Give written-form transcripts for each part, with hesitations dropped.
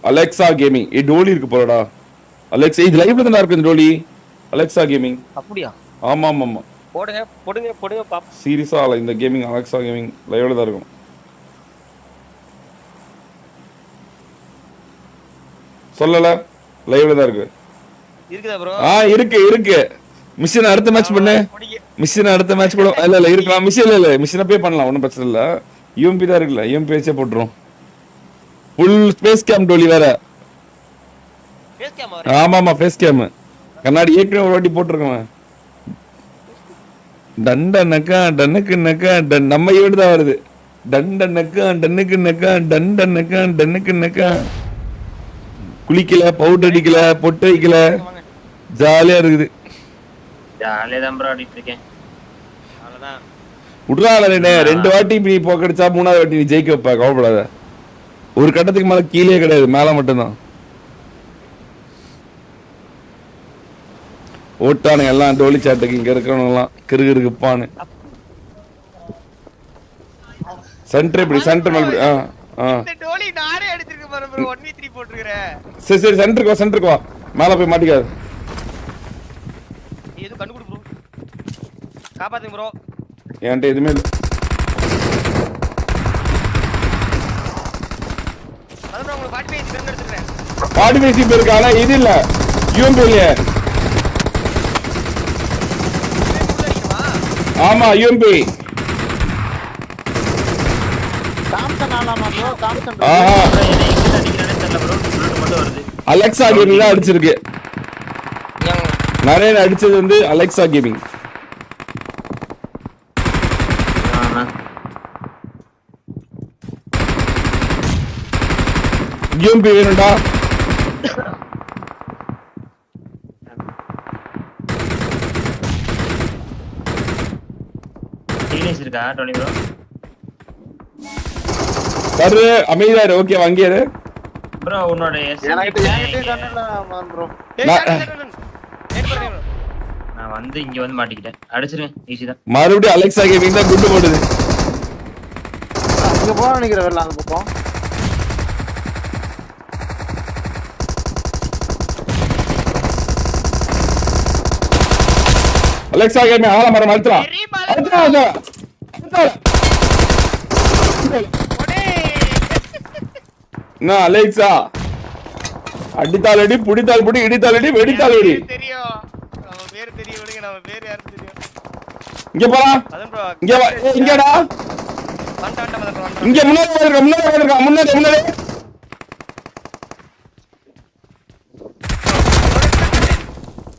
Alexa gaming. Dolly இருக்கு போலடா. Alexa இது லைவ்ல தான இருக்கு இந்த டோலி. Alexa gaming. அப்படியா? ஆமா ஆமா ஆமா. போடுங்க போடுங்க போடுங்க பாப். சீரியஸா இந்த கேமிங் அலெக்சா கேமிங் லைவ்ல தான் இருக்கும். சொல்லல லைவ்ல தான் இருக்கு. இருக்குதா ப்ரோ? இருக்கு இருக்கு. மிஷின் அடுத்த மேட்ச் பண்ணு. மிஷின் அடுத்த மேட்ச் கூட இல்ல இருக்கலாம். மிஷின் இல்ல மிஷினை பே பண்ணலாம், ஒன்றும் பிரச்சனை இல்ல. யூஎம்பி தான் இருக்குல்ல, யூஎம்பி வச்சே போட்டுரும். ஃபுல் ஸ்பேஸ் கேம் டோலி வேற. ஆமா ஆமா ஃபேஸ் கேம். கண்ணாடி ஏற்கனவே ஒரு வாட்டி போட்டிருக்கேன். டண்ட நக்கா டன்னுக்கு நக்கா டன் நம்ம ஈவெண்ட் தான் வருது. டண்ட நக்கா டன்னுக்கு நக்கா டண்ட நக்கா டன்னுக்கு நக்கா. குளிக்கல, பவுடர் அடிக்கல, பொட்டு வைக்கல, ஜாலியா இருக்குது. ஜாலியா தான் ப்ரோ ஆடிட்டு இருக்கேன். அவ்வளவுதான். விட்றாளே 2 வாட்டி நீ போக்கடிச்சா 3வது வாட்டி நீ ஜெயிக்க வைப்ப, கவலைப்படாத. ஒரு கட்டத்துக்கு மேல கீழே கிடையாது, மேல மட்டும்தான். ஓட்டானு எல்லாம் டோலி சாட்டுக்கு இங்க இருக்கிறவங்க எல்லாம் கிருகிருப்பானு. சென்டர் இப்படி சென்டர் மேல இந்த டோலி நானே அடிச்சிருக்க பாரு ப்ரோ. 1v3 போட்டுக்கறேன். சரி சரி சென்டருக்கு வா மேல போய் மாட்டிக்காத. ஏதோ கண்ணு குடு ப்ரோ. காப்பாத்துங்க ப்ரோ. ஏன்ட்ட எதுமே இல்ல. அதான் ப்ரோ உங்களுக்கு 45 ரன் எடுத்துறேன். 45 பேருக்கு ஆனா இது இல்ல. யூஎம்பி இல்லையே. ஆமா யூஎம்பி. தாம்சன் ஆலாமா ப்ரோ? தாம்சன் எங்க அடிக்கறானே தெரியல ப்ரோ. புல்லட் மட்டும் வருது. அலெக்சா கேமிங் தான் அடிச்சிருக்கு. நிறைய அடிச்சது வந்து அலெக்சா கேமிங். யூஎம்பி வேணும்டா. டீனேஜ் இருக்கா டோனி ப்ரோ? சரு அமைதியா இரு. ஓகே வாங்க இரு ப்ரோ. உன்னோட எனக்கு கண்ணல மான் ப்ரோ. நான் வந்து இங்க வந்து மாட்டிக்கிட்டேன். அடிச்சிரேன் ஈஸி தான். மறுபடியும் அலெக்சா கேமிங் தான் குண்டு போடுது. அங்க போற நினைக்கிறேன் வரல அந்த பக்கம். அலெக்சா கேமிங் ஆள மரம் அழுத்துறா. என்ன அலெக்சா அடித்தால் அடி, புடித்தால் புடி, இடித்தால் அடி, வெடித்தால் வெடி. தெரியும் நம்ம பேர் தெரியும். விடுங்க நம்ம பேர் யாருக்கு தெரியும். இங்க போலாம். இங்க வா. இங்கடா இங்க முன்னாடி முன்னாடி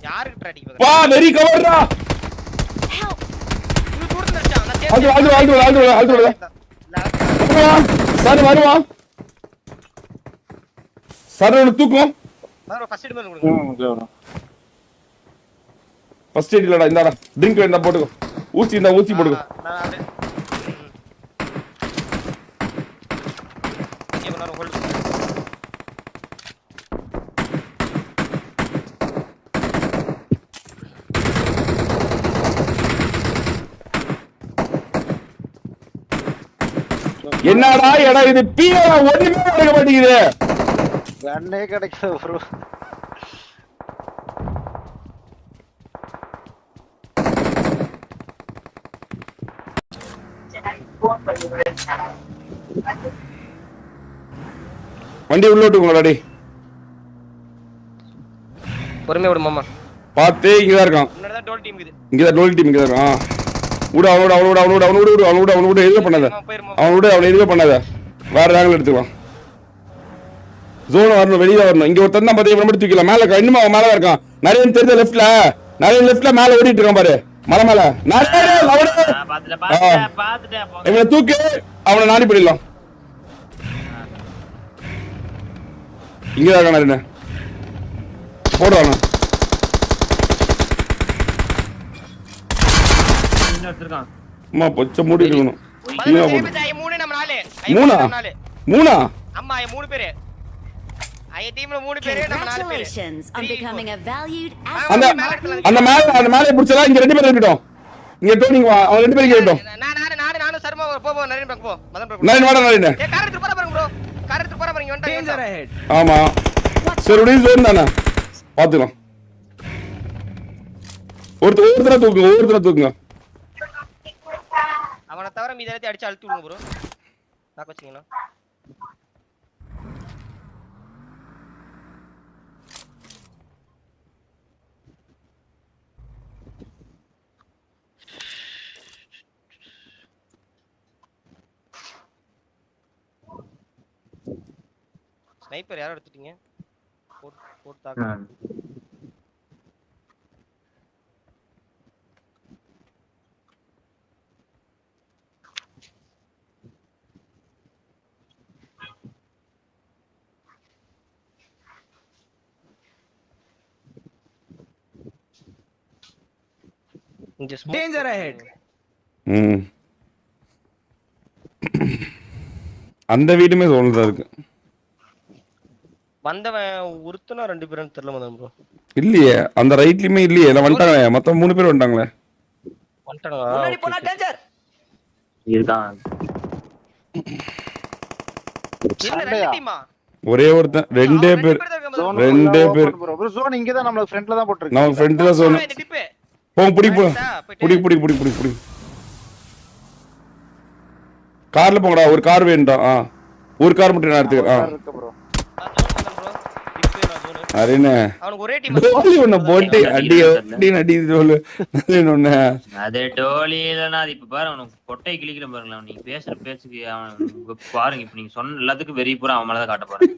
யாருக்கு ட்ரை அடிக்க வா. வெரி கவர்டா. இது தூரத்துல இருக்கான். அது சார் வருவா. சார் ஒரு தூக்கம். ஃபர்ஸ்ட் எய்ட் கொடுங்க. ஃபர்ஸ்ட் எய்ட் இல்லடா, இந்தாடா ட்ரிங்க் வேண்டா போட்டுக்கோ. ஊசி இந்த ஊசி போட்டுக்கோ. நான் அப்படியே இங்க பண்ணாரு ஹோல்ட். என்னடா எடா இது பிஏ ஒண்ணுமே நடக்க மாட்டேங்குது. கண்ணே கிடைக்கல ப்ரோ. வண்டி உள்ள விட்டுங்களா டேய். பொறுமையா விடு மாமா. பாத்து இங்க தான் இருக்கான். முன்னாடி தான் டோல் டீம் இருக்குது. இங்க தான் டோல் டீம் இங்க தான் இருக்கான். அவனோட எதுவே பண்ணாத. அவனை எதுவே பண்ணாத. வேற ஆங்கிள் எடுத்துக்கலாம். ஜோன் வரணும், வெளியே வரணும். இங்க ஒருத்தன் தான் பாத்தீங்க மட்டும் தூக்கலாம். மேல இன்னும் அவன் மேல இருக்கான். நிறைய தெரிஞ்ச லெஃப்ட்ல மேல ஓடிட்டு இருக்கான் பாரு. மலை மேல இவனை தூக்கு. அவனை நாடி பண்ணிடலாம். இங்கதான் இருக்கான். நிறைய போடுவாங்க. அம்மா பச்சை மூடி இருக்கணும். மூணா? அம்மா 3 பேரு. ஐய டீம்ல 3 பேரு, நம்ம 4 பேரு. அந்த மேலே புடிச்சலாம். இங்க 2 பேர் இருக்கட்டும். இங்க டோனிங் வா. அவங்க 2 பேரும் இங்க இருக்கட்டும். நான் சர்மா போ நரேன் போ. மதன் ப்ரோ. நரேன் வாடா நரேன். கார் எடுத்து போற பாருங்க ப்ரோ. கார் எடுத்து போற பாருங்க. ஆமா சரி உடைய ஜோன் தானே பாத்துக்கலாம். ஒருத்தர தூக்குங்க. அவனை தவிர மீதி எல்லாத்தையும் அடிச்சு அழுத்தி விடுங்க ப்ரோ. நாக்க வச்சீங்கன்னா ஸ்னைப்பர் யாரோ எடுத்துட்டீங்க. போட்டு தாக்கு. Danger ahead. அந்த வீடுமே ஜோன்ல தான் இருக்கு. வந்தவன் ஒருத்தனா 2 பேரும் தெரியல மதன் ப்ரோ. இல்லையே அந்த ரைட்லயுமே இல்லையே எல்லாம் வந்துட்டாங்க. மொத்தம் 3 பேர் வந்துட்டாங்களே. முன்னாடி போனா டேஞ்சர். இருக்கான். இல்ல ரெண்டு டீமா. ஒரே ஒருத்தன் 2 பேர். 2 பேர். ப்ரோ ஜோன் இங்க தான் நம்ம ஃப்ரண்ட்ல தான் போட்டுருக்கு. நம்ம ஃப்ரண்ட்ல ஜோன். புடி. கார்ல போங்கடா. ஒரு கார் வேணும்டா. ஒரு கார் மட்டும் நான் எடுத்துக்கிறேன். இருக்கு ப்ரோ. அரேனே அவனுக்கு ஒரே டீம் டோலி ஒண்ணு போட்டு அடி டோலி ஒண்ணு. அதே டோலி இல்லனா அது இப்ப பாரு அவனுக்கு கொட்டை கிளிக்கிற பாருங்களா. நீங்க பேசுற பேச்சுக்கு அவன் பாருங்க இப்ப நீங்க சொன்ன எல்லாத்துக்கும் வெறி பூரா அவன் மேலதான் காட்ட போறேன்.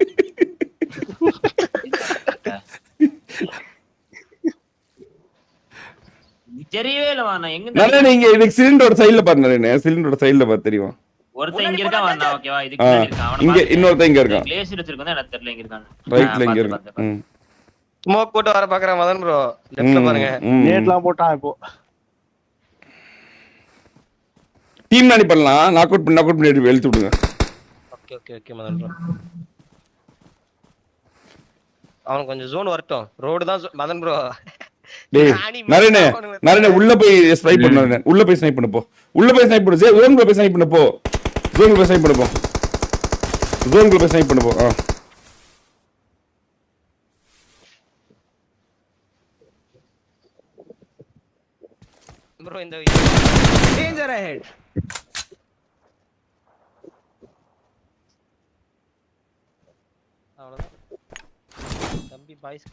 தெரியவே இல்ல நான் எங்க நீங்க இதுக்கு சிலிண்டரோட சைடுல பாருங்க. சிலிண்டரோட சைடுல பாத்து தெரியும். ஒருத்தன் இங்க இருக்கான் வாண்ணா. ஓகேவா இதுக்கு முன்னாடி இருக்கான். அவன இங்க இன்னொருத்தன் இங்க இருக்கான். கிளேசியர் வச்சிருக்கோம் எனக்கு தெரியல எங்க இருக்கான். ரைட்ல இங்க இருக்கான். ஸ்மோக் போட்டு வர பாக்குறான் மதன் ப்ரோ. லெஃப்ட்ல பாருங்க. நேட்லாம் போட்டான் இப்போ. டீம் நானி பண்ணலாம். நாக் அவுட் பண்ணி எழுதி விடுங்க. Okay Madan bro. அவன் கொஞ்சம் ஜோன் வரட்டும். ரோடு தான் மதன் ப்ரோ. டேய் நரேனே உள்ள போய் ஸ்னைப் பண்ணு. உள்ள போய் ஸ்னைப் பண்ணு போ. ஜோன்ல போய் ஸ்னைப் பண்ணு போ. ஜோன்ல போய் ஸ்னைப் பண்ணு போ. ப்ரோ இந்த Danger ahead. அவ்வளவுதான். தம்பி பாய்ஸ்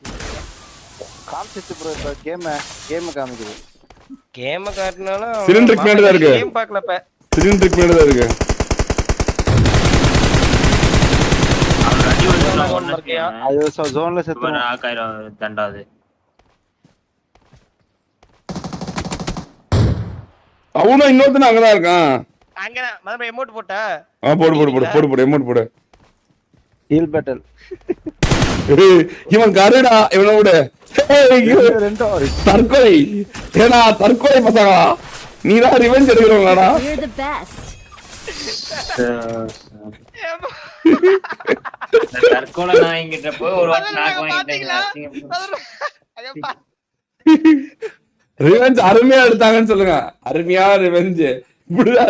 காமிச்சிட்டு ப்ரோ இப்ப கேம் காமிக்குது. கேம் காட்டினாலும் சிலிண்டருக்கு மேல தான் இருக்கு. கேம் பார்க்கலப்ப. சிலிண்டருக்கு மேல தான் இருக்கு. அவன் அடி வந்து ஒண்ணு இருக்கியா. ஐயோ ஜோன்ல செத்து ஆகாயிரம் தண்டாது. அவனும் இன்னொருத்தன் அங்கதான் இருக்கான். அங்கதான் மதன் எமோட் போட்டா. போடு எமோட் போடு. Heal battle. இவன் கருடா இவனோட தற்கொலை. ஏனா தற்கொலை பசங்களா. நீதான் ரிவெஞ்ச் எடுக்கிறவங்களாடா. You're the best. தற்கொலை நாய்ங்கிட்ட போய் ஒரு வாட்டி நாக் வாங்கிட்டீங்களா. ரிவெஞ்ச் அருமையா எடுத்தாங்கன்னு சொல்லுங்க. அருமையா ரிவெஞ்ச் இப்படிதான்